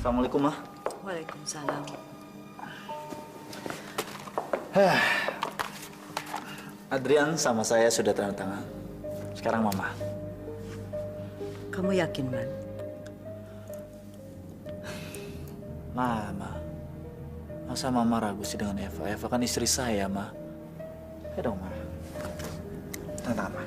Assalamualaikum, Ma. Waalaikumsalam. Adrian sama saya sudah tanda tangan. Sekarang Mama. Kamu yakin, Man? Mama. Masa Mama ragu sih dengan Eva? Eva kan istri saya, Ma. Ya dong, Ma. Tanda tangan, Ma.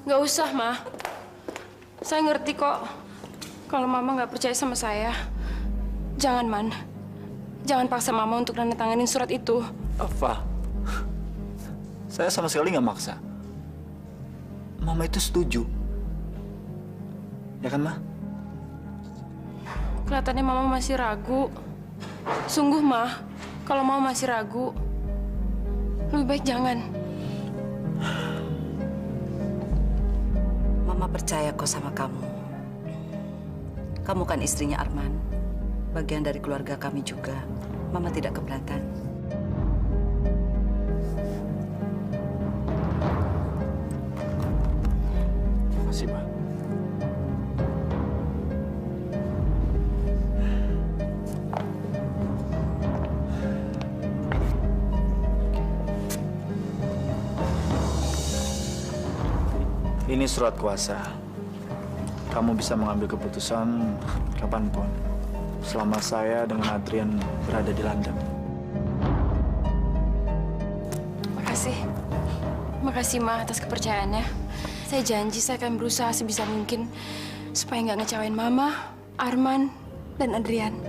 Nggak usah, Ma. Saya ngerti kok kalau Mama nggak percaya sama saya. Jangan, Man. Jangan paksa Mama untuk nandatanganin surat itu. Eva, saya sama sekali nggak maksa. Mama itu setuju. Ya kan, Ma? Kelihatannya Mama masih ragu. Sungguh, Ma. Kalau Mama masih ragu, lebih baik jangan. Mama percaya kok sama kamu. Kamu kan istrinya Arman. Bagian dari keluarga kami juga. Mama tidak keberatan. Terima kasih, Ma. Ini surat kuasa. Kamu bisa mengambil keputusan kapanpun. Selama saya dengan Adrian berada di London. Makasih. Makasih, Ma, atas kepercayaannya. Saya janji saya akan berusaha sebisa mungkin supaya nggak ngecewain Mama, Arman, dan Adrian.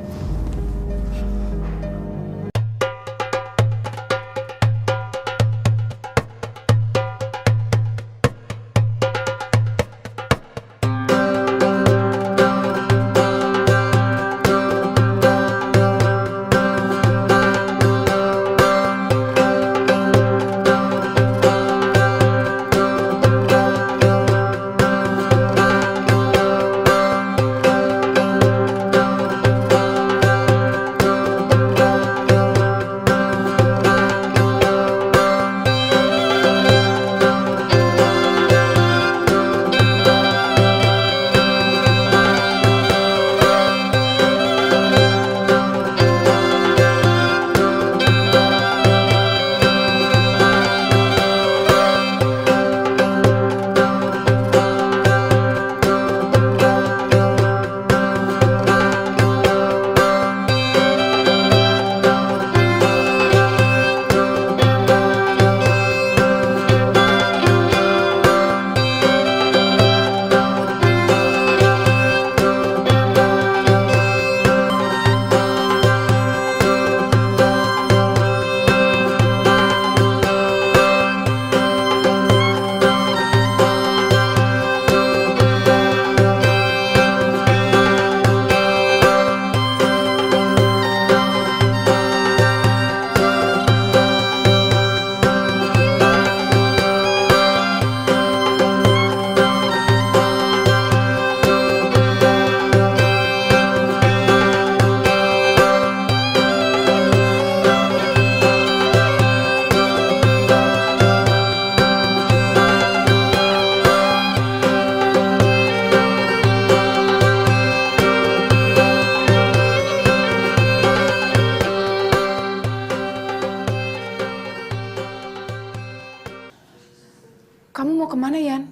Kamu mau kemana, Yan?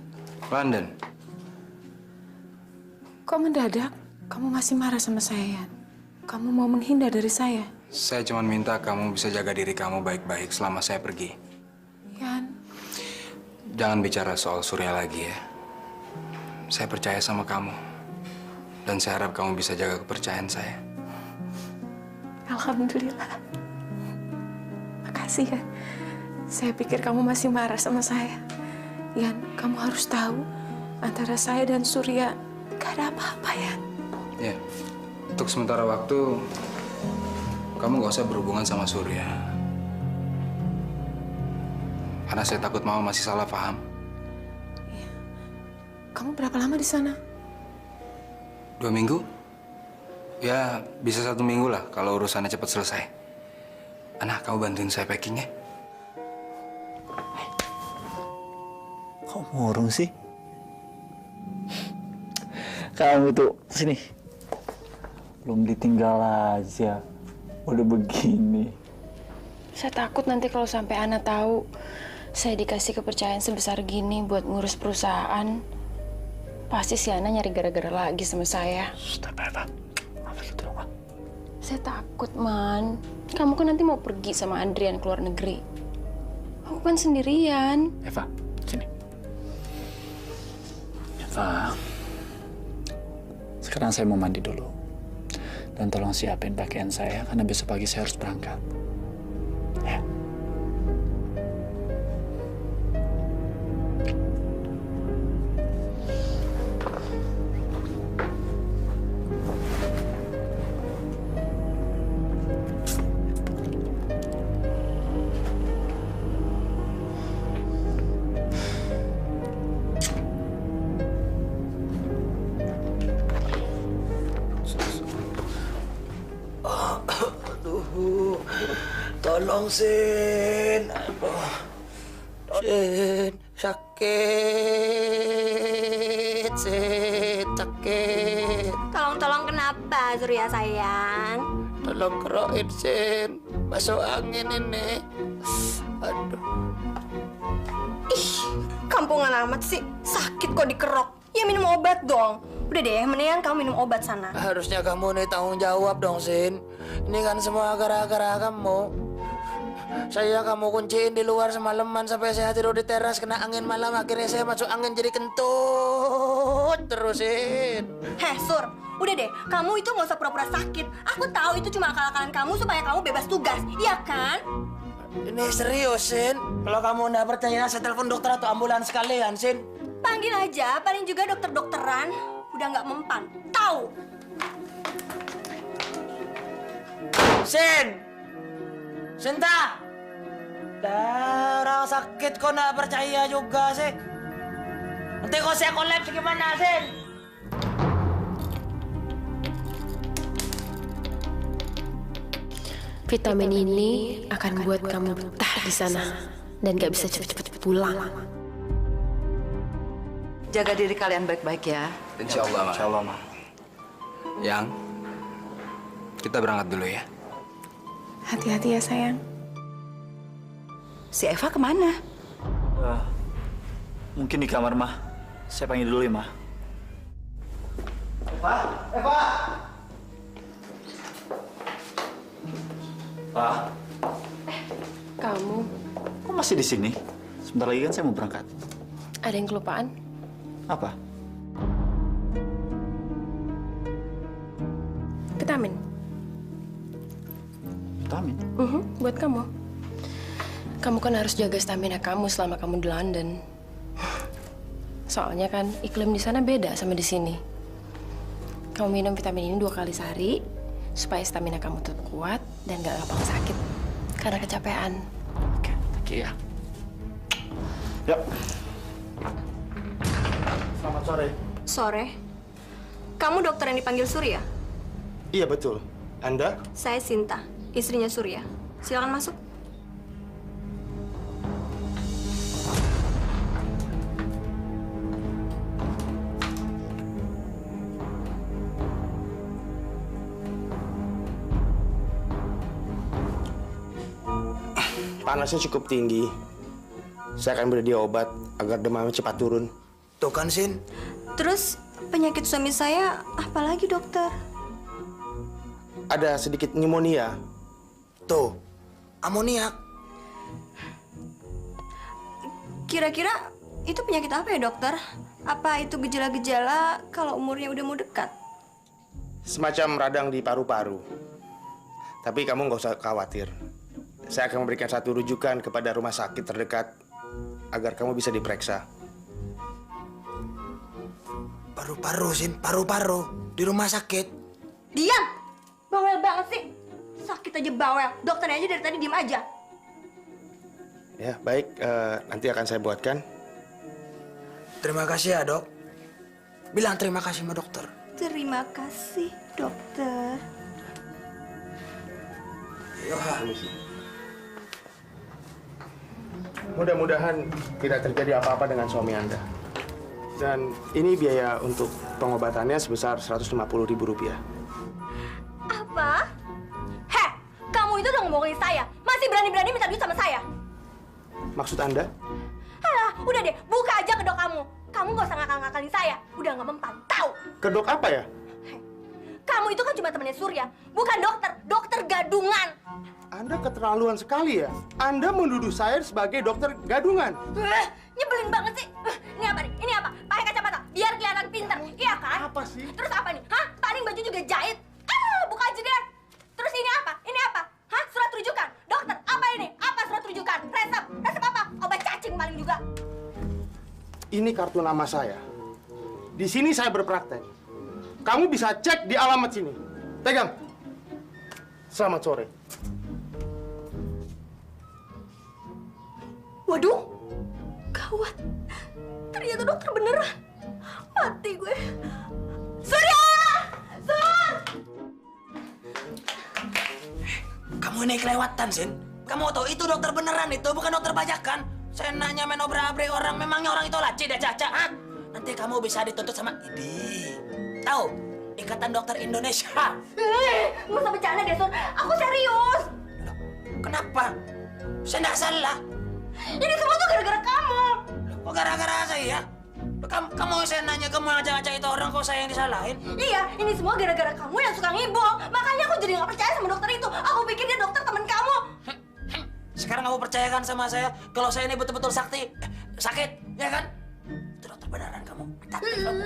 London. Kok mendadak? Kamu masih marah sama saya, Yan? Kamu mau menghindar dari saya? Saya cuma minta kamu bisa jaga diri kamu baik-baik selama saya pergi. Yan, Jangan bicara soal Surya lagi ya. Saya percaya sama kamu. Dan saya harap kamu bisa jaga kepercayaan saya. Alhamdulillah. Makasih ya. Saya pikir kamu masih marah sama saya. Yan, kamu harus tahu, antara saya dan Surya gak ada apa-apa, Yan. Ya, untuk sementara waktu, kamu gak usah berhubungan sama Surya. Karena saya takut Mama masih salah paham. Kamu berapa lama di sana? 2 minggu? Ya, bisa 1 minggu lah kalau urusannya cepat selesai. Ana, kamu bantuin saya packing ya? Kok murung sih? Kamu tuh, sini. Belum ditinggal aja. Udah begini. Saya takut nanti kalau sampai Ana tahu saya dikasih kepercayaan sebesar gini buat ngurus perusahaan. Pasti si Ana nyari gara-gara lagi sama saya. Stop, Eva. Apa gitu dong, Ma? Saya takut, Man. Kamu kan nanti mau pergi sama Adrian ke luar negeri. Aku kan sendirian. Eva, sini. Eva, sekarang saya mau mandi dulu. Dan tolong siapin pakaian saya, karena besok pagi saya harus berangkat. Ya. Tolong, Sin. Aduh. Sin, sakit. Sin, sakit. Tolong kenapa, Surya sayang? Tolong kerokin, Sin. Masuk angin ini. Aduh. Ih, kampungan amat sih. Sakit kok dikerok. Ya minum obat dong. Udah deh, mendingan kamu minum obat sana. Harusnya kamu nih tanggung jawab dong, Sin. Ini kan semua gara-gara kamu. Saya kamu kunciin di luar semalaman sampai saya tidur di teras kena angin malam. Akhirnya saya masuk angin jadi kentut terusin. Heh, Sur. Udah deh, kamu itu nggak usah pura-pura sakit. Aku tahu itu cuma akal-akalan kamu supaya kamu bebas tugas. Iya kan? Ini serius, Sin. Kalau kamu nggak percaya, saya telepon dokter atau ambulans sekalian, Sin. Panggil aja, paling juga dokter-dokteran. Udah nggak mempan. Tahu? Sin! Sinta! Orang sakit kok nggak percaya juga sih. Nanti kok saya kolaps gimana, Sin? Vitamin ini akan buat kamu betah di sana dan gak bisa cepet-cepet pulang. Jaga diri kalian baik-baik ya. Insya Allah, Ma. Insya Allah, Ma. Yang, kita berangkat dulu ya. Hati-hati ya sayang. Si Eva kemana? Mungkin di kamar, Ma. Saya panggil dulu ya, Ma. Eva! Eva! Pak, Kamu kok masih di sini? Sebentar lagi kan saya mau berangkat. ada yang kelupaan? Apa? Vitamin. Vitamin? Buat kamu. Kamu kan harus jaga stamina kamu selama kamu di London. Soalnya kan iklim di sana beda sama di sini. Kamu minum vitamin ini 2 kali sehari supaya stamina kamu tetap kuat dan gak gampang sakit karena kecapean. Oke, thank you ya. Yuk. Selamat sore. Sore. Kamu dokter yang dipanggil Surya? Iya betul. Anda? Saya Sinta, istrinya Surya. Silakan masuk. Panasnya cukup tinggi. Saya akan beri dia obat agar demamnya cepat turun. Tuh kan, Sin. Terus penyakit suami saya apa lagi, dokter? Ada sedikit pneumonia. Tuh, amoniak. Kira-kira itu penyakit apa ya, dokter? Apa itu gejala-gejala kalau umurnya udah mau dekat? Semacam radang di paru-paru. Tapi kamu nggak usah khawatir. Saya akan memberikan satu rujukan kepada rumah sakit terdekat agar kamu bisa diperiksa. Paru-paru, Sin. Paru-paru. Di rumah sakit. Diam! Bawel banget sih. Sakit aja bawel. Dokternya aja dari tadi diem aja. Ya, baik. Nanti akan saya buatkan. Terima kasih ya, Dok. Bilang terima kasih sama dokter. Terima kasih, dokter. Mudah-mudahan tidak terjadi apa-apa dengan suami Anda. Dan ini biaya untuk pengobatannya sebesar Rp150.000. Apa? Heh, kamu itu udah ngomongin saya. Masih berani-berani minta duit sama saya. Maksud Anda? Alah, udah deh, buka aja kedok kamu. Kamu gak usah ngakal-ngakalin saya. Udah gak mempan, tahu? Kedok apa ya? Heh, kamu itu kan cuma temannya Surya, bukan dokter. Dokter gadungan. Anda keterlaluan sekali ya. Anda menuduh saya sebagai dokter gadungan. Nyebelin banget sih. Ini apa nih? Ini apa? Pakai kacamata, biar kelihatan pintar. Iya kan? Apa sih? Terus apa nih? Hah? Paling baju juga jahit. Buka aja deh. Terus ini apa? Ini apa? Hah? Surat rujukan. Dokter, apa ini? Apa surat rujukan? Resep. Resep apa? Obat cacing paling juga. Ini kartu nama saya. Di sini saya berpraktek. Kamu bisa cek di alamat sini. Pegang. Selamat sore. Waduh, gawat. Ternyata dokter beneran. Mati gue. Surya! Sur! Kamu ini kelewatan, Sin. Kamu tahu itu dokter beneran itu, bukan dokter bajakan. Saya nanya main obrak-abrik orang, memangnya orang itu laci dan caca, ha? Nanti kamu bisa dituntut sama IDI. Tahu? Ikatan Dokter Indonesia. Nggak usah bercanda deh, Sur. Aku serius. Loh, kenapa? Saya nggak salah. Ini semua tuh gara-gara kamu. Kok gara-gara saya? Kamu saya nanya, kamu yang ngajak-ngajak itu orang, kok saya yang disalahin? Iya, ini semua gara-gara kamu yang suka ngibong. Makanya aku jadi nggak percaya sama dokter itu. Aku pikir dia dokter teman kamu. Sekarang kamu percayakan sama saya kalau saya ini betul-betul sakit, ya kan? Itu dokter beneran kamu. Taktik kamu.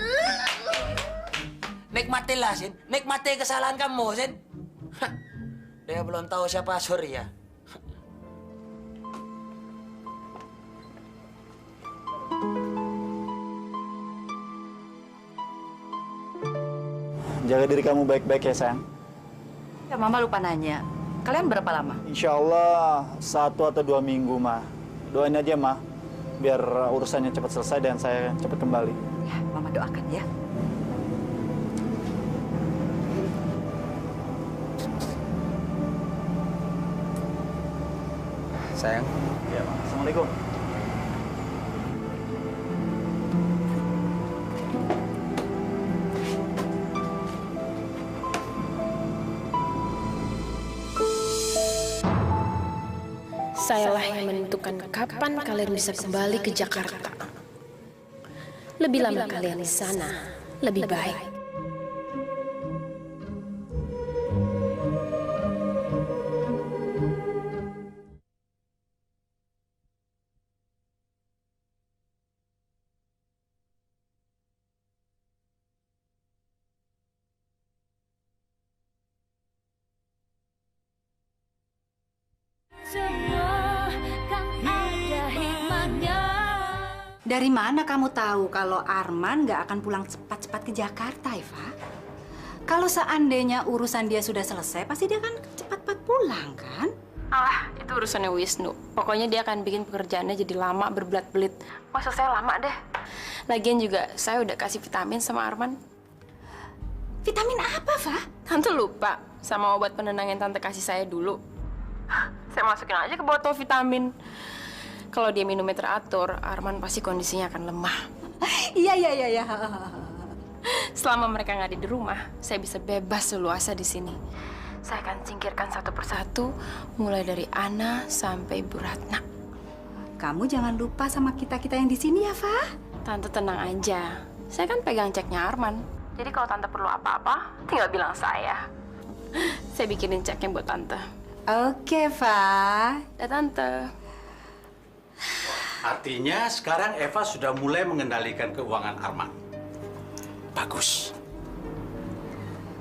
Nikmatilah, Sin. Nikmati kesalahan kamu, Sin. Dia belum tahu siapa Surya. Jaga diri kamu baik-baik ya, sayang. Ya, Mama lupa nanya. Kalian berapa lama? Insya Allah 1 atau 2 minggu, Ma. Doain aja, Ma. Biar urusannya cepat selesai dan saya cepat kembali. Ya, Mama doakan ya. Sayang. Ya, Ma. Assalamualaikum. Sayalah yang menentukan kapan kalian bisa kembali ke Jakarta. Lebih lama kalian di sana, lebih baik. Dari mana kamu tahu kalau Arman nggak akan pulang cepat-cepat ke Jakarta, Eva? Kalau seandainya urusan dia sudah selesai, pasti dia akan cepat-cepat pulang, kan? Alah, itu urusannya Wisnu. Pokoknya dia akan bikin pekerjaannya jadi lama, berbelit-belit. Maksud saya lama deh. Lagian juga saya udah kasih vitamin sama Arman. Vitamin apa, Fa? Tante lupa sama obat penenang yang tante kasih saya dulu. Saya masukin aja ke botol vitamin. Kalau dia minumnya teratur, Arman pasti kondisinya akan lemah. Iya. Selama mereka nggak ada di rumah, saya bisa bebas leluasa di sini. Saya akan singkirkan satu persatu, mulai dari Ana sampai Bu Ratna. Kamu jangan lupa sama kita-kita yang di sini ya, Fa. Tante tenang aja. Saya kan pegang ceknya Arman. Jadi kalau tante perlu apa-apa, tinggal bilang saya. Saya bikinin ceknya buat tante. Oke, Fa. Dah, tante. Artinya sekarang Eva sudah mulai mengendalikan keuangan Arman. Bagus.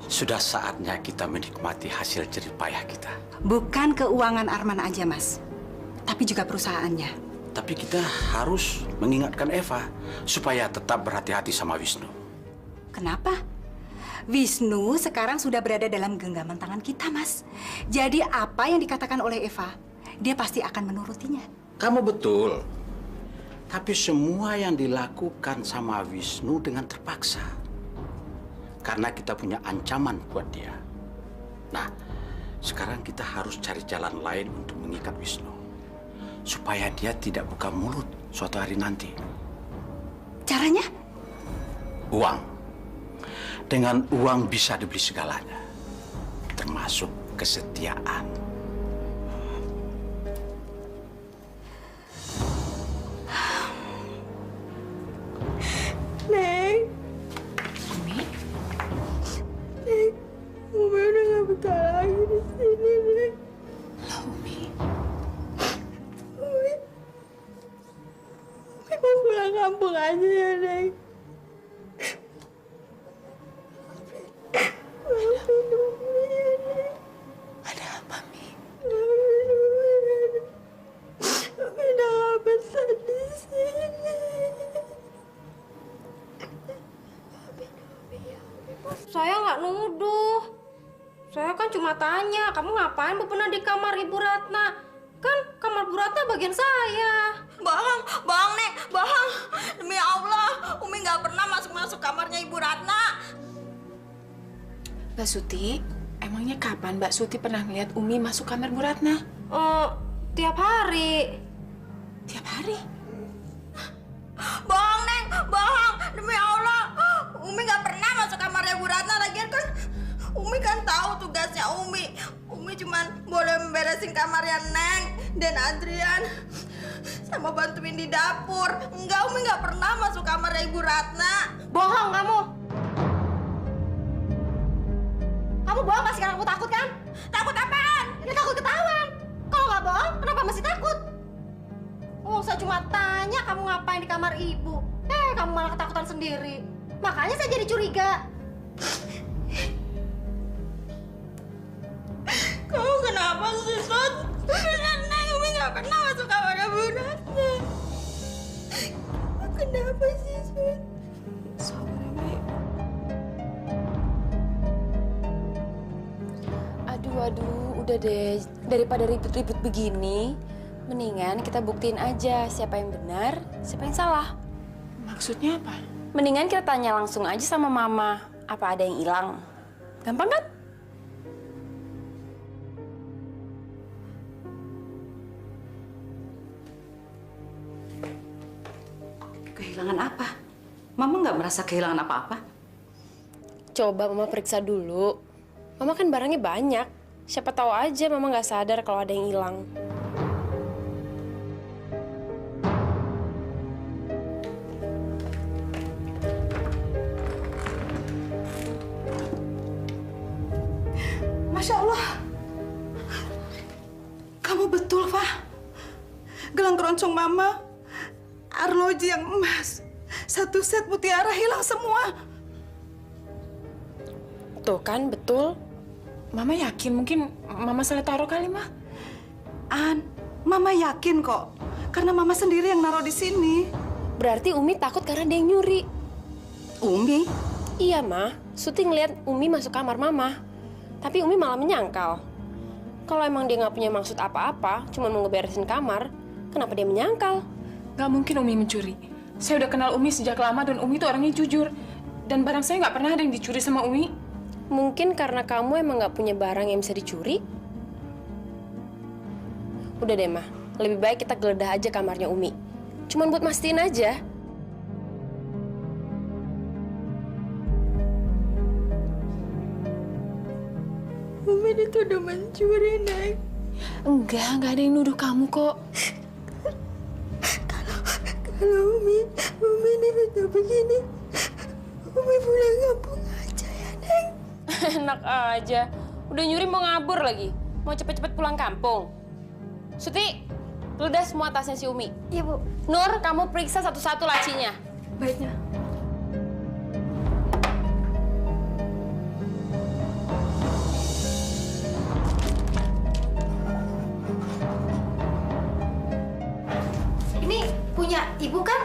Sudah saatnya kita menikmati hasil jerih payah kita. Bukan keuangan Arman aja, Mas. Tapi juga perusahaannya. Tapi kita harus mengingatkan Eva supaya tetap berhati-hati sama Wisnu. Kenapa? Wisnu sekarang sudah berada dalam genggaman tangan kita, Mas. Jadi apa yang dikatakan oleh Eva, dia pasti akan menurutinya. Kamu betul. Tapi semua yang dilakukan sama Wisnu dengan terpaksa. Karena kita punya ancaman buat dia. Nah, sekarang kita harus cari jalan lain untuk mengikat Wisnu. Supaya dia tidak buka mulut suatu hari nanti. Caranya? Uang. Dengan uang bisa dibeli segalanya. Termasuk kesetiaan. Neng. Umi? Neng, Umi udah gak betah lagi di sini, Neng. Lah, Umi. Umi mau pulang kampung aja ya, Neng. Maafin Umi ya, Neng. Ada apa, Mi? Maafin Umi ya, Neng. Umi udah gak betah di sini. Saya nggak nuduh. Saya kan cuma tanya, kamu ngapain pernah di kamar Ibu Ratna? Kan kamar Bu Ratna bagian saya. Bang, Nek, Bang. Demi Allah, Umi nggak pernah masuk kamarnya Ibu Ratna. Mbak Suti, emangnya kapan Mbak Suti pernah ngeliat Umi masuk kamar Bu Ratna? Tiap hari. Tiap hari? Bang, Nek, Bang. Demi Allah, Umi nggak pernah masuk kamarnya Bu Ratna. Lagian kan Umi kan tahu tugasnya Umi. Umi cuma boleh memberesin kamarnya Neng dan Adrian sama bantuin di dapur. Enggak, Umi nggak pernah masuk kamarnya Ibu Ratna. Bohong kamu. Kamu bohong pasti karena aku takut kan? Takut apaan? Ya takut ketahuan. Kalau nggak bohong, kenapa masih takut? Oh, saya cuma tanya kamu ngapain di kamar ibu. Kamu malah ketakutan sendiri. Makanya saya jadi curiga. Kamu kenapa sih, Sot? Neng, Umi nggak pernah masuk kamarnya Bu Ratna. Kenapa sih, Sot? Sabar ya, Mbak. Aduh, udah deh. Daripada ribut-ribut begini, mendingan kita buktiin aja siapa yang benar, siapa yang salah. Maksudnya apa? Mendingan kita tanya langsung aja sama Mama, apa ada yang hilang. Gampang kan? Kehilangan apa? Mama nggak merasa kehilangan apa-apa. Coba Mama periksa dulu. Mama kan barangnya banyak. Siapa tahu aja Mama nggak sadar kalau ada yang hilang. Masya Allah. Kamu betul, Fah. Gelang keroncong Mama, arloji yang emas, satu set mutiara hilang semua. Tuh kan, betul. Mama yakin mungkin Mama salah taruh kali, Mah. An, Mama yakin kok. Karena Mama sendiri yang naruh di sini. Berarti Umi takut karena ada yang nyuri. Umi? Iya, Ma. Suti ngeliat Umi masuk kamar Mama. Tapi Umi malah menyangkal. Kalau emang dia nggak punya maksud apa-apa, cuma mau ngeberesin kamar, kenapa dia menyangkal? Gak mungkin Umi mencuri. Saya udah kenal Umi sejak lama dan Umi tuh orangnya jujur. Dan barang saya nggak pernah ada yang dicuri sama Umi. Mungkin karena kamu emang nggak punya barang yang bisa dicuri. Udah deh, Ma. Lebih baik kita geledah aja kamarnya Umi. Cuman buat mastiin aja. Umi dituduh mencuri, Neng. Enggak ada yang nuduh kamu kok. Kalau Umi dituduh begini, Umi pulang kampung aja ya, Neng. Enak aja. Udah nyuri mau ngabur lagi. Mau cepet-cepet pulang kampung. Suti, geledah semua tasnya si Umi. Iya, Bu. Nur, kamu periksa satu-satu lacinya. Baiknya. Ini punya Ibu kan?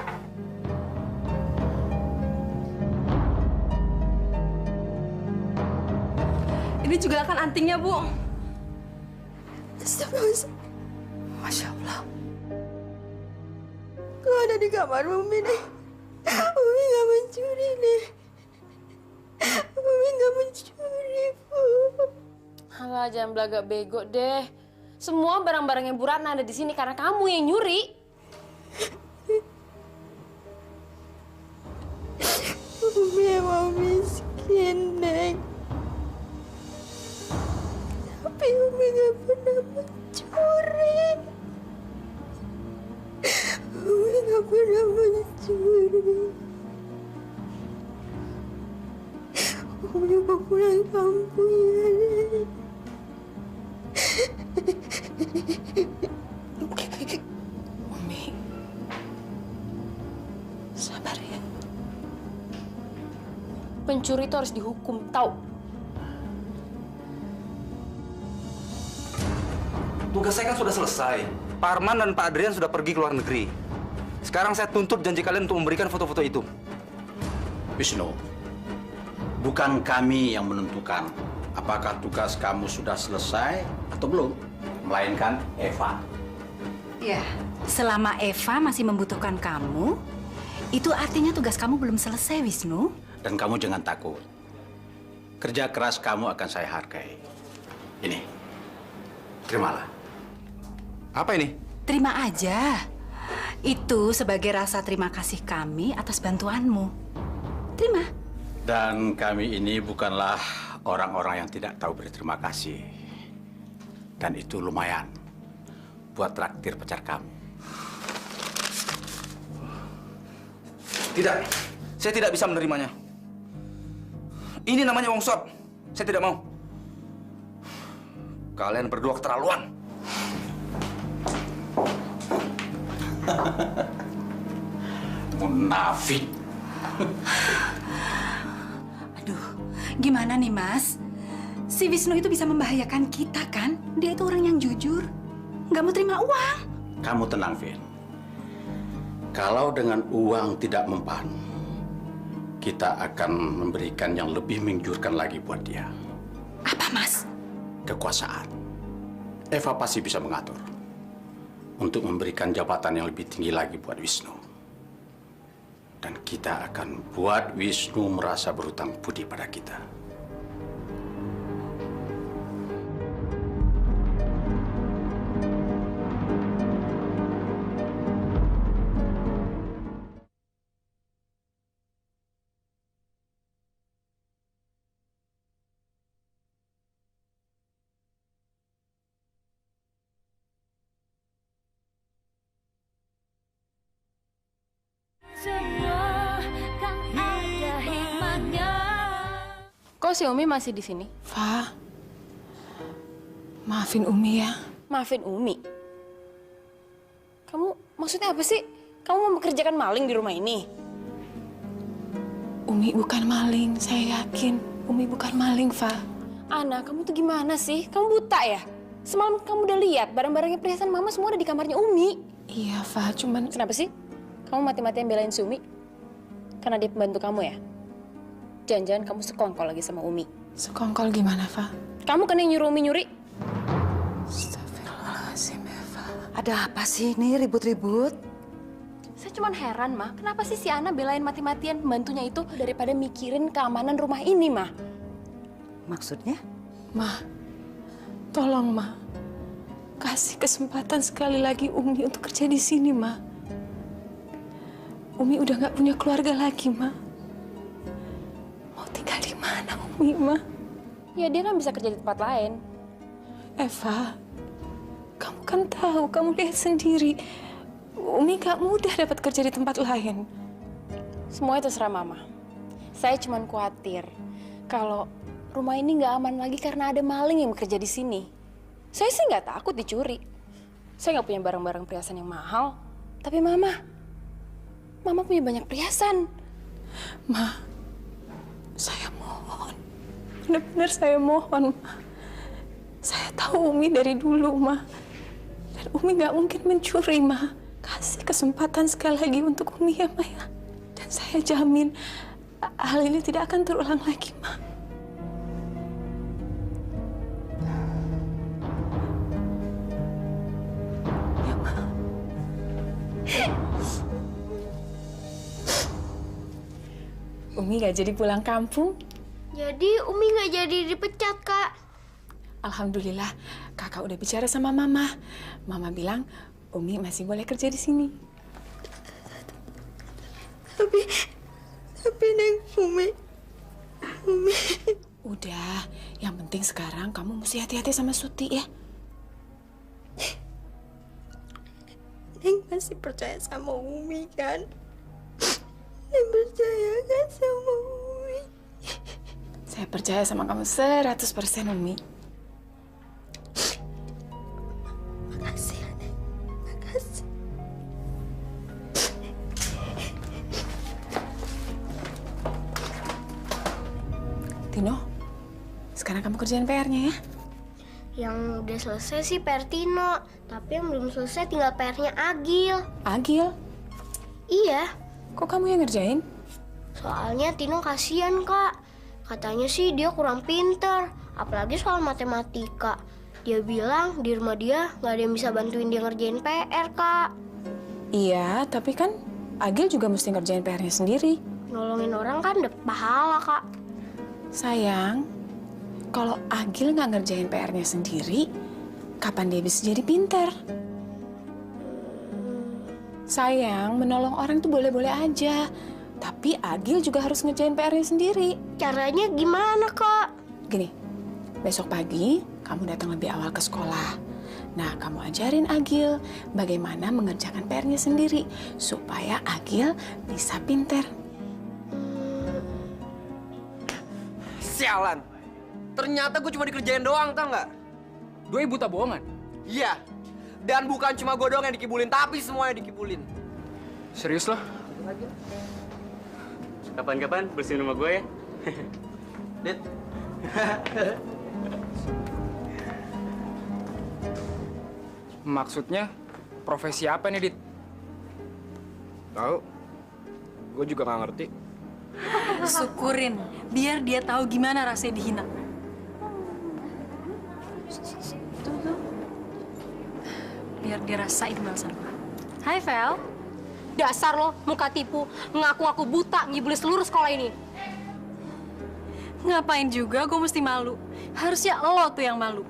Ini juga kan antingnya, Bu. Astagfirullah. Masya Allah. ada di kamar Umi nih. Umi nggak mencuri nih. Umi nggak mencuri, Bu. Alah, jangan belagak bego deh. Semua barang-barangnya Bu Ratna ada di sini karena kamu yang nyuri. Umi emang miskin, Neng. Tapi Umi nggak pernah mencuri. Umi nggak pernah mencuri. Umi mau pulang kampung ya, Neng. Umi, sabar ya. Pencuri itu harus dihukum, tahu? Tugas saya kan sudah selesai. Pak Arman dan Pak Adrian sudah pergi ke luar negeri. Sekarang saya tuntut janji kalian untuk memberikan foto-foto itu. Wisnu, bukan kami yang menentukan apakah tugas kamu sudah selesai atau belum, melainkan Eva. Ya, selama Eva masih membutuhkan kamu, itu artinya tugas kamu belum selesai, Wisnu. Dan kamu jangan takut. Kerja keras kamu akan saya hargai. Ini, terimalah. Apa ini? Terima aja. Itu sebagai rasa terima kasih kami atas bantuanmu. Terima. Dan kami ini bukanlah orang-orang yang tidak tahu berterima kasih. Dan itu lumayan buat traktir pacar kamu. Tidak, saya tidak bisa menerimanya. Ini namanya uang suap. Saya tidak mau. Kalian berdua keterlaluan. Munafik. Aduh, gimana nih, Mas? Si Wisnu itu bisa membahayakan kita, kan? Dia itu orang yang jujur. Nggak mau terima uang. Kamu tenang, Vin. Kalau dengan uang tidak mempan, kita akan memberikan yang lebih menggiurkan lagi buat dia. Apa, Mas? Kekuasaan. Eva pasti bisa mengatur untuk memberikan jabatan yang lebih tinggi lagi buat Wisnu. Dan kita akan buat Wisnu merasa berhutang budi pada kita. Kok si Umi masih di sini? Fa, maafin Umi ya. Maafin Umi? Kamu maksudnya apa sih? Kamu mau bekerjakan maling di rumah ini? Umi bukan maling, saya yakin. Umi bukan maling, Fa. Ana, kamu tuh gimana sih? Kamu buta ya? Semalam kamu udah lihat barang-barangnya perhiasan Mama semua ada di kamarnya Umi. Iya, Fa, cuman... Kenapa sih? Kamu mati-matian belain si Umi? Karena dia pembantu kamu ya? Jangan-jangan kamu sekongkol lagi sama Umi. Sekongkol gimana, Fa? Kamu kan yang nyuruh Umi nyuri? Astagfirullahaladzim, Eva. Ada apa sih ini ribut-ribut? Saya cuma heran, Ma. Kenapa sih si Ana belain mati-matian pembantunya itu daripada mikirin keamanan rumah ini, Ma? Maksudnya? Ma, tolong, Ma. Kasih kesempatan sekali lagi Umi untuk kerja di sini, Ma. Umi udah nggak punya keluarga lagi, Ma. Mau tinggal di mana, Umi, Ma? Ya, dia kan bisa kerja di tempat lain. Eva, kamu kan tahu, kamu lihat sendiri. Umi gak mudah dapat kerja di tempat lain. Semua itu terserah Mama. Saya cuma khawatir kalau rumah ini nggak aman lagi karena ada maling yang bekerja di sini. Saya sih nggak takut dicuri. Saya nggak punya barang-barang perhiasan yang mahal. Tapi Mama punya banyak perhiasan. Ma, saya mohon. Benar-benar saya mohon, Ma. Saya tahu Umi dari dulu, Ma. Dan Umi nggak mungkin mencuri, Ma. Kasih kesempatan sekali lagi untuk Umi ya, Ma, ya. Dan saya jamin hal ini tidak akan terulang lagi, Ma. Ya, Ma. Umi nggak jadi pulang kampung. Jadi Umi nggak jadi dipecat, Kak. Alhamdulillah, kakak udah bicara sama Mama. Mama bilang Umi masih boleh kerja di sini. Tapi Neng, Umi. Udah, yang penting sekarang kamu mesti hati-hati sama Suti ya. Neng masih percaya sama Umi kan? Neng percaya kan sama Umi? Saya percaya sama kamu 100% Umi. Makasih ya, Neng. Makasih. Tino, sekarang kamu kerjain PR-nya ya. Yang udah selesai sih PR Tino, tapi yang belum selesai tinggal PR-nya Agil. Agil? Iya. Kok kamu yang ngerjain? Soalnya Tino kasihan, Kak. Katanya sih dia kurang pinter, apalagi soal matematika. Dia bilang di rumah dia nggak ada yang bisa bantuin dia ngerjain PR, Kak. Iya, tapi kan Agil juga mesti ngerjain PR-nya sendiri. Nolongin orang kan dapet pahala, Kak. Sayang, kalau Agil nggak ngerjain PR-nya sendiri, kapan dia bisa jadi pinter? Sayang, menolong orang tuh boleh-boleh aja. Tapi Agil juga harus ngerjain PR-nya sendiri. Caranya gimana, Kak? Gini, besok pagi kamu datang lebih awal ke sekolah. Nah, kamu ajarin Agil bagaimana mengerjakan PR-nya sendiri supaya Agil bisa pinter. Sialan. Ternyata gue cuma dikerjain doang, tau nggak? Doi buta bohongan. Iya. Dan bukan cuma gue doang yang dikibulin, tapi semuanya dikibulin. Serius loh? Kapan-kapan bersihin rumah gue ya. Dit. Maksudnya profesi apa nih, Dit? Tahu? Gue juga nggak ngerti. Syukurin, biar dia tahu gimana rasanya dihina. Biar dia rasain balasan gue. Hai, Vel. Dasar lo, muka tipu, ngaku-ngaku buta, ngibulin seluruh sekolah ini. Ngapain juga gue mesti malu. Harusnya lo tuh yang malu.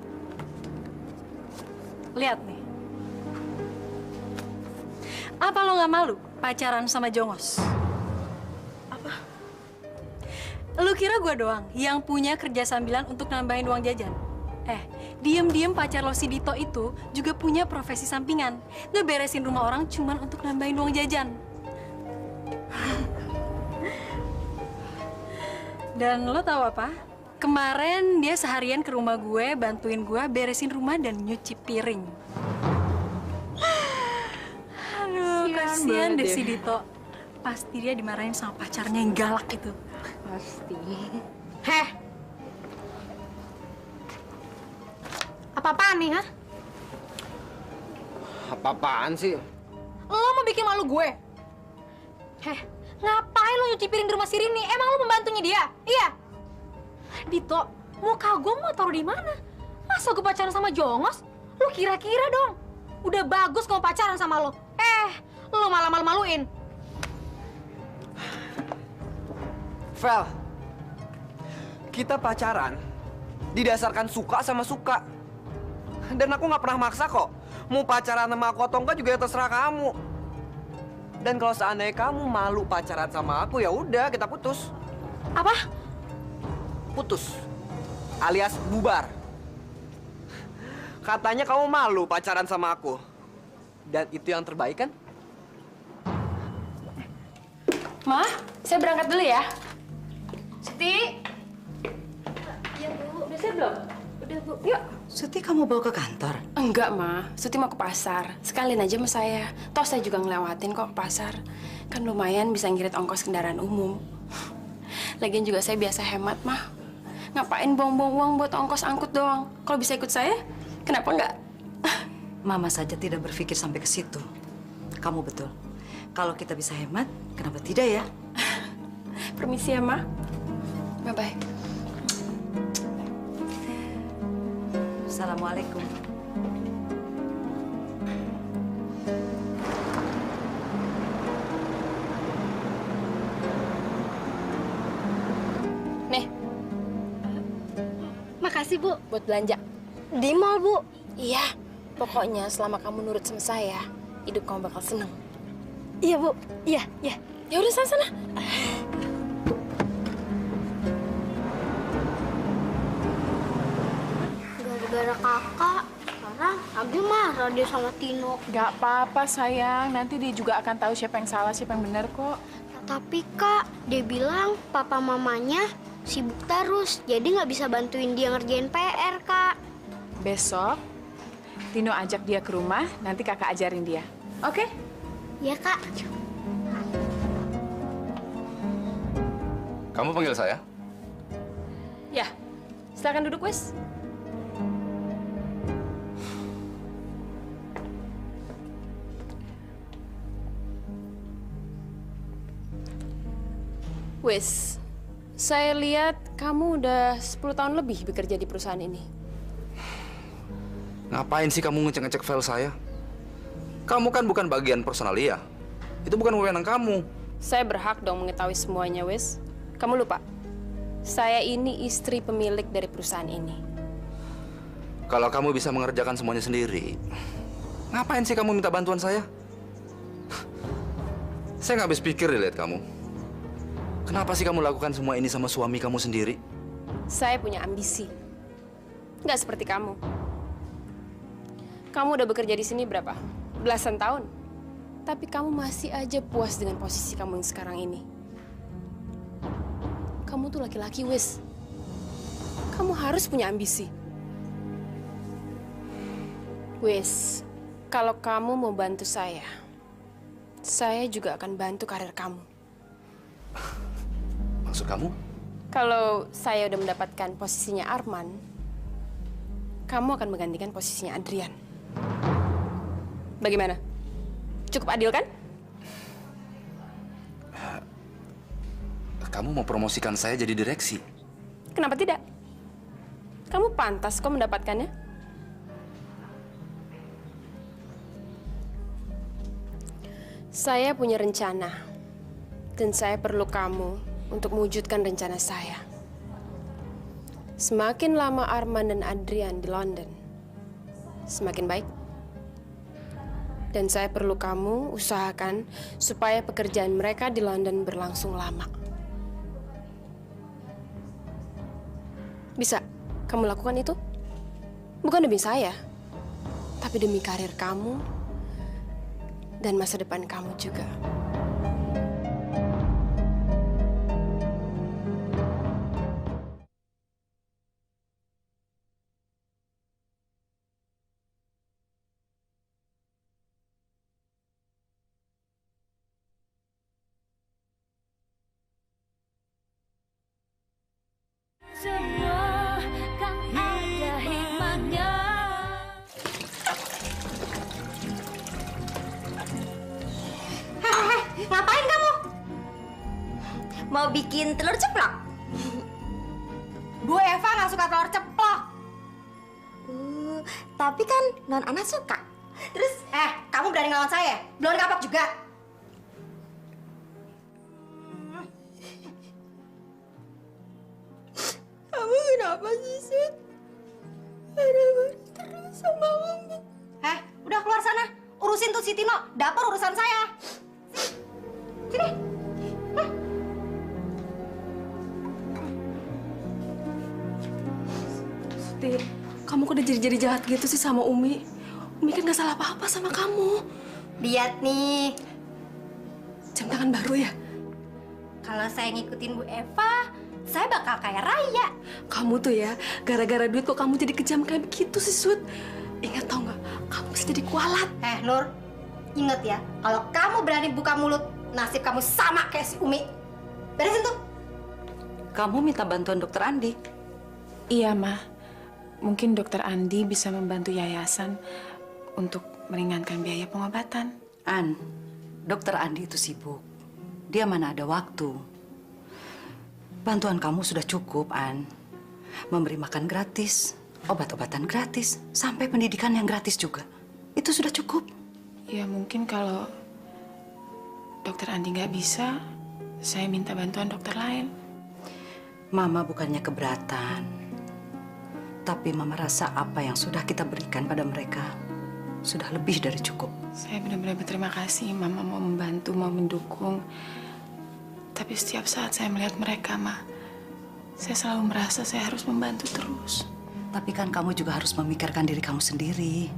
Lihat nih. Apa lo nggak malu pacaran sama Jongos? Lu kira gue doang yang punya kerja sambilan untuk nambahin uang jajan? Diem-diem pacar lo si Dito itu juga punya profesi sampingan. Ngeberesin rumah orang cuman untuk nambahin uang jajan. Dan lo tahu apa? Kemarin dia seharian ke rumah gue, bantuin gue beresin rumah dan nyuci piring. Aduh, kasihan deh si Dito. Pasti dia dimarahin sama pacarnya yang galak itu. Pasti. Heh. Apa-apaan nih, ha? Apa-apaan sih? Lo mau bikin malu gue? Heh, ngapain lo nyuci piring di rumah si Rini? Emang lo pembantunya dia? Iya? Dito, muka gue mau taruh di mana? Masa gue pacaran sama Jongos? Lo kira-kira dong. Udah bagus kalau pacaran sama lo. Lo malah malu-maluin. Vel, kita pacaran didasarkan suka sama suka. Dan aku nggak pernah maksa kok. Mau pacaran sama aku atau enggak juga ya terserah kamu. Dan kalau seandainya kamu malu pacaran sama aku, ya udah kita putus. Apa? Putus. Alias bubar. Katanya kamu malu pacaran sama aku. Dan itu yang terbaik kan? Ma, saya berangkat dulu ya. Siti. Iya, Bu. Udah siap belum? Udah, Bu. Yuk. Suti kamu bawa ke kantor? Enggak, Ma. Suti mau ke pasar. Sekalian aja sama saya. Toh saya juga ngelewatin kok ke pasar. Kan lumayan bisa ngirit ongkos kendaraan umum. Lagian juga saya biasa hemat, Ma. Ngapain buang-buang uang buat ongkos angkut doang? Kalau bisa ikut saya, kenapa enggak? Mama saja tidak berpikir sampai ke situ. Kamu betul. Kalau kita bisa hemat, kenapa tidak ya? Permisi ya, Ma. Bye-bye. Assalamualaikum. Makasih, Bu. Buat belanja. Di mall, Bu. Iya. Pokoknya selama kamu nurut sama saya, hidup kamu bakal seneng. Iya, Bu. Iya, iya. Ya udah sana. Gara-gara kakak, sekarang Abi marah dia sama Tino. Gak apa-apa sayang, nanti dia juga akan tahu siapa yang salah, siapa yang benar kok. Tapi kak, dia bilang papa mamanya sibuk terus, jadi nggak bisa bantuin dia ngerjain PR, Kak. Besok, Tino ajak dia ke rumah, nanti kakak ajarin dia. Oke? Iya, Kak. Kamu panggil saya? Ya, silakan duduk, Wes. Wes, saya lihat kamu udah 10 tahun lebih bekerja di perusahaan ini. Ngapain sih kamu ngecek-ngecek file saya? Kamu kan bukan bagian personalia. Itu bukan wewenang kamu. Saya berhak dong mengetahui semuanya, Wes. Kamu lupa? Saya ini istri pemilik dari perusahaan ini. Kalau kamu bisa mengerjakan semuanya sendiri, ngapain sih kamu minta bantuan saya? Saya nggak habis pikir lihat kamu. Kenapa sih kamu lakukan semua ini sama suami kamu sendiri? Saya punya ambisi. Nggak seperti kamu. Kamu udah bekerja di sini berapa? Belasan tahun. Tapi kamu masih aja puas dengan posisi kamu yang sekarang ini. Kamu tuh laki-laki, Wes. Kamu harus punya ambisi. Wes, kalau kamu mau bantu saya juga akan bantu karir kamu. Maksud kamu? Kalau saya udah mendapatkan posisinya Arman, kamu akan menggantikan posisinya Adrian. Bagaimana? Cukup adil kan? Kamu mau promosikan saya jadi direksi? Kenapa tidak? Kamu pantas kok mendapatkannya. Saya punya rencana, dan saya perlu kamu untuk mewujudkan rencana saya. Semakin lama Arman dan Adrian di London, semakin baik. Dan saya perlu kamu usahakan supaya pekerjaan mereka di London berlangsung lama. Bisa kamu lakukan itu? Bukan demi saya, tapi demi karir kamu dan masa depan kamu juga. Semua kan ada hikmahnya. Hehehe, ngapain kamu? Mau bikin telur ceplok? Bu Eva nggak suka telur ceplok. Tapi kan non Ana suka. Terus, kamu berani ngelawan saya? Belum kapok juga. Kamu kenapa sih, Sid? Marah terus sama Umi. Udah keluar sana. Urusin tuh si Tino. Dapur urusan saya. Sini. Suti, kamu kok udah jadi jahat gitu sih sama Umi? Umi kan gak salah apa-apa sama kamu. Lihat nih. Jam tangan baru ya? Kalau saya ngikutin Bu Eva, saya bakal kaya raya. Kamu tuh ya, gara-gara duit kok kamu jadi kejam kayak begitu sih, Sud. Ingat tau nggak? Kamu bisa jadi kualat. Nur, ingat ya, kalau kamu berani buka mulut, nasib kamu sama kayak si Umi. Beresin tuh. Kamu minta bantuan dokter Andi? Iya, Ma. Mungkin dokter Andi bisa membantu yayasan untuk meringankan biaya pengobatan. An, dokter Andi itu sibuk. Dia mana ada waktu. Bantuan kamu sudah cukup, An. Memberi makan gratis, obat-obatan gratis, sampai pendidikan yang gratis juga. Itu sudah cukup. Ya mungkin kalau dokter Andi nggak bisa, saya minta bantuan dokter lain. Mama bukannya keberatan. Tapi Mama rasa apa yang sudah kita berikan pada mereka sudah lebih dari cukup. Saya benar-benar berterima kasih. Mama mau membantu, mau mendukung. Tapi setiap saat saya melihat mereka, Ma, saya selalu merasa saya harus membantu terus. Tapi kan kamu juga harus memikirkan diri kamu sendiri.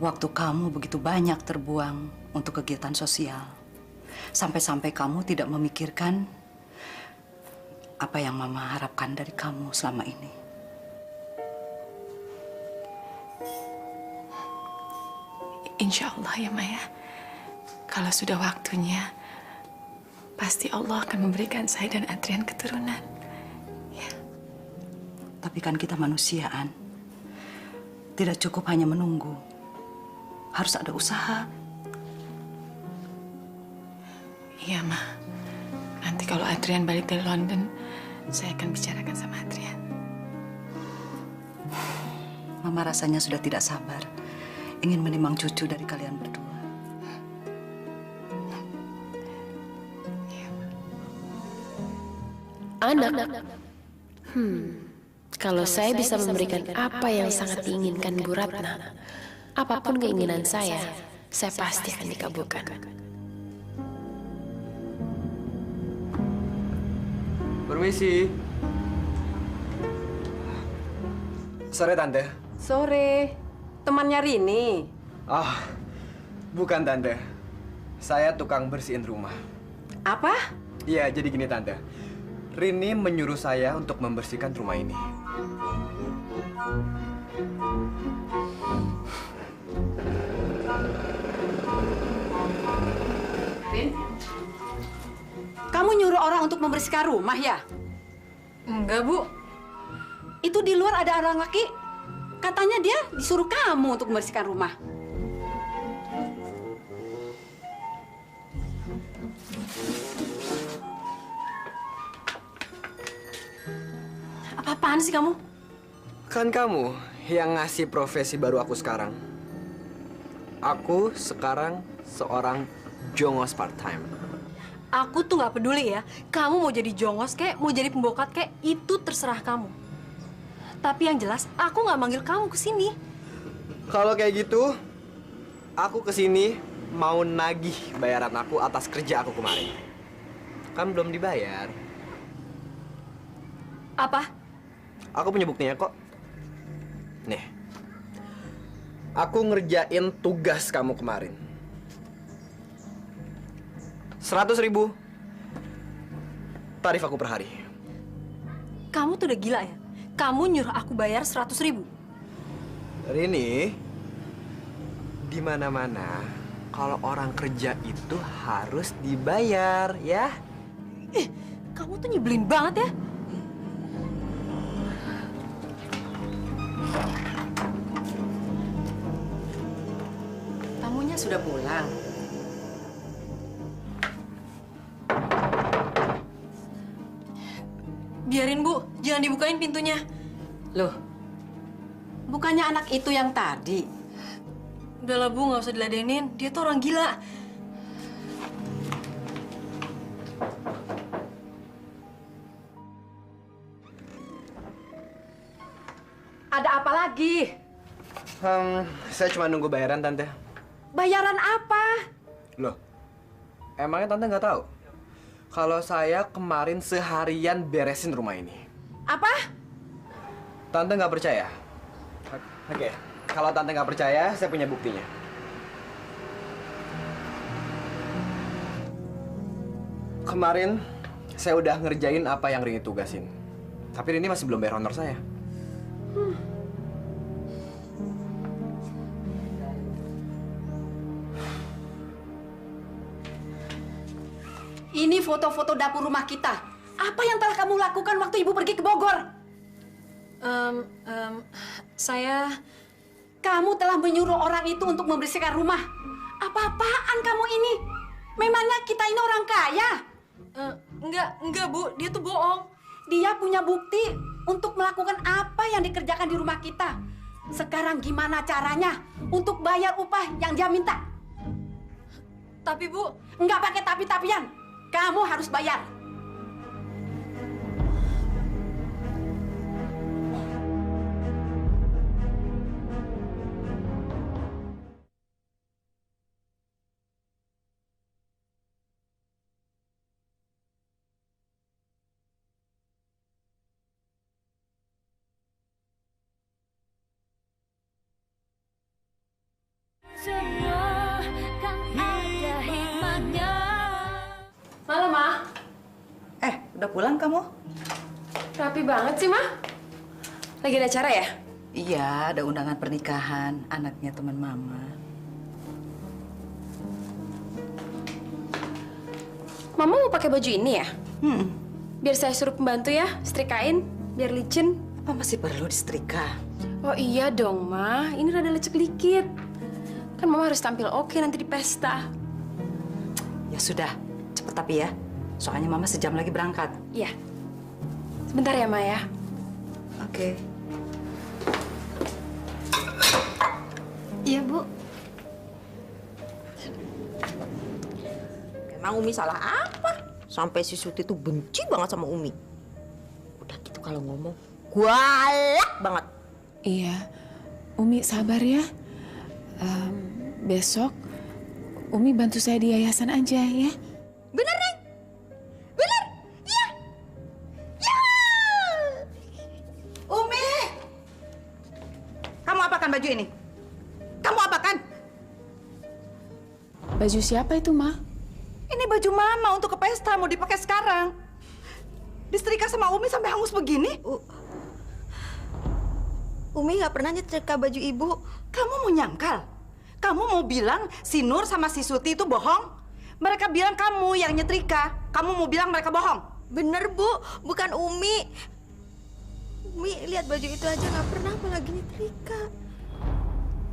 Waktu kamu begitu banyak terbuang untuk kegiatan sosial. Sampai-sampai kamu tidak memikirkan apa yang Mama harapkan dari kamu selama ini. Insya Allah ya, Maya. Kalau sudah waktunya, pasti Allah akan memberikan saya dan Adrian keturunan. Tapi kan kita manusia, An. Tidak cukup hanya menunggu. Harus ada usaha. Iya, Ma. Nanti kalau Adrian balik dari London, saya akan bicarakan sama Adrian. Mama rasanya sudah tidak sabar. Ingin menimang cucu dari kalian berdua. Anak. Kalau saya bisa memberikan apa yang sangat diinginkan Bu Ratna, apapun keinginan saya pasti akan dikabulkan. Permisi. Sore, Tante. Sore. Temannya Rini. Ah, bukan, Tante. Saya tukang bersihin rumah. Apa? Iya, jadi gini, Tante. Rini menyuruh saya untuk membersihkan rumah ini. Rin, kamu nyuruh orang untuk membersihkan rumah ya? Enggak, Bu. Itu di luar ada orang laki. Katanya dia disuruh kamu untuk membersihkan rumah. Apa-apaan sih kamu? Kan kamu yang ngasih profesi baru aku sekarang. Aku sekarang seorang jongos part-time. Aku tuh nggak peduli ya. Kamu mau jadi jongos kek, mau jadi pembokat kek, itu terserah kamu. Tapi yang jelas, aku nggak manggil kamu ke sini. Kalau kayak gitu, aku kesini mau nagih bayaran aku atas kerja aku kemarin. Kan belum dibayar. Apa? Aku punya buktinya kok. Nih. Aku ngerjain tugas kamu kemarin. 100.000 tarif aku per hari. Kamu tuh udah gila ya? Kamu nyuruh aku bayar 100.000. Rini, di mana-mana kalau orang kerja itu harus dibayar, ya? Kamu tuh nyebelin banget ya. Tamunya sudah pulang. Biarin, Bu. Jangan dibukain pintunya. Loh, bukannya anak itu yang tadi? Udahlah, Bu. Nggak usah diladenin. Dia tuh orang gila. Ada apa lagi? Saya cuma nunggu bayaran, Tante. Bayaran apa? Loh, emangnya Tante nggak tahu? Kalau saya kemarin seharian beresin rumah ini. Apa? Tante nggak percaya? Oke, kalau Tante nggak percaya, saya punya buktinya. Kemarin, saya udah ngerjain apa yang Rini tugasin. Tapi Rini masih belum bayar honor saya. Ini foto-foto dapur rumah kita. Apa yang telah kamu lakukan waktu ibu pergi ke Bogor? Saya... Kamu telah menyuruh orang itu untuk membersihkan rumah. Apa-apaan kamu ini? Memangnya kita ini orang kaya? Enggak, Bu. Dia tuh bohong. Dia punya bukti untuk melakukan apa yang dikerjakan di rumah kita. Sekarang gimana caranya untuk bayar upah yang dia minta? Tapi, Bu... Enggak pakai tapi-tapian. Kamu harus bayar. Udah pulang kamu? Rapi banget sih, Mah. Lagi ada acara ya? Iya, ada undangan pernikahan anaknya teman Mama. Mama mau pakai baju ini ya? Biar saya suruh pembantu ya, setrikain, biar licin. Apa masih perlu disetrika? Oh iya dong, Ma. Ini rada lecek dikit. Kan Mama harus tampil oke nanti di pesta. Ya sudah, cepet tapi ya. Soalnya Mama sejam lagi berangkat. Iya. Sebentar ya, Ma ya. Oke. Iya, Bu. Emang Umi salah apa? Sampai si Suti tuh benci banget sama Umi. Udah gitu kalau ngomong, galak banget. Iya, Umi sabar ya. Besok Umi bantu saya di yayasan aja ya. Bener, Neng? Bener? Iya. Ya. Umi! Kamu apakan baju ini? Kamu apakan? Baju siapa itu, Ma? Ini baju Mama untuk ke pesta, mau dipakai sekarang. Disetrika sama Umi sampai hangus begini. Umi nggak pernah nyetrika baju Ibu. Kamu mau nyangkal? Kamu mau bilang si Nur sama si Suti itu bohong? Mereka bilang kamu yang nyetrika. Kamu mau bilang mereka bohong? Bener, Bu. Bukan Umi. Umi lihat baju itu aja nggak pernah, apalagi nyetrika.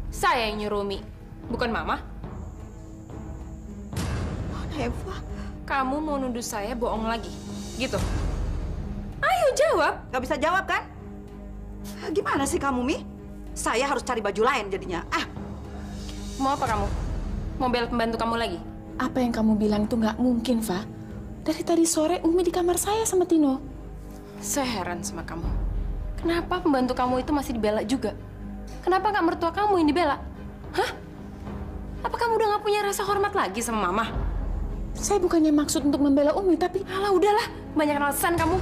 Saya yang nyuruh Umi, bukan Mama. Eva, kamu mau nuduh saya bohong lagi, gitu? Ayo jawab. Gak bisa jawab kan? Gimana sih kamu, Mi? Saya harus cari baju lain jadinya. Mau apa kamu? Mau bela pembantu kamu lagi? Apa yang kamu bilang itu nggak mungkin, Fa. Dari tadi sore Umi di kamar saya sama Tino. Saya heran sama kamu. Kenapa pembantu kamu itu masih dibela juga? Kenapa nggak mertua kamu yang dibela? Hah? Apa kamu udah nggak punya rasa hormat lagi sama Mama? Saya bukannya maksud untuk membela Umi, tapi... Alah, udahlah. Banyak alasan kamu.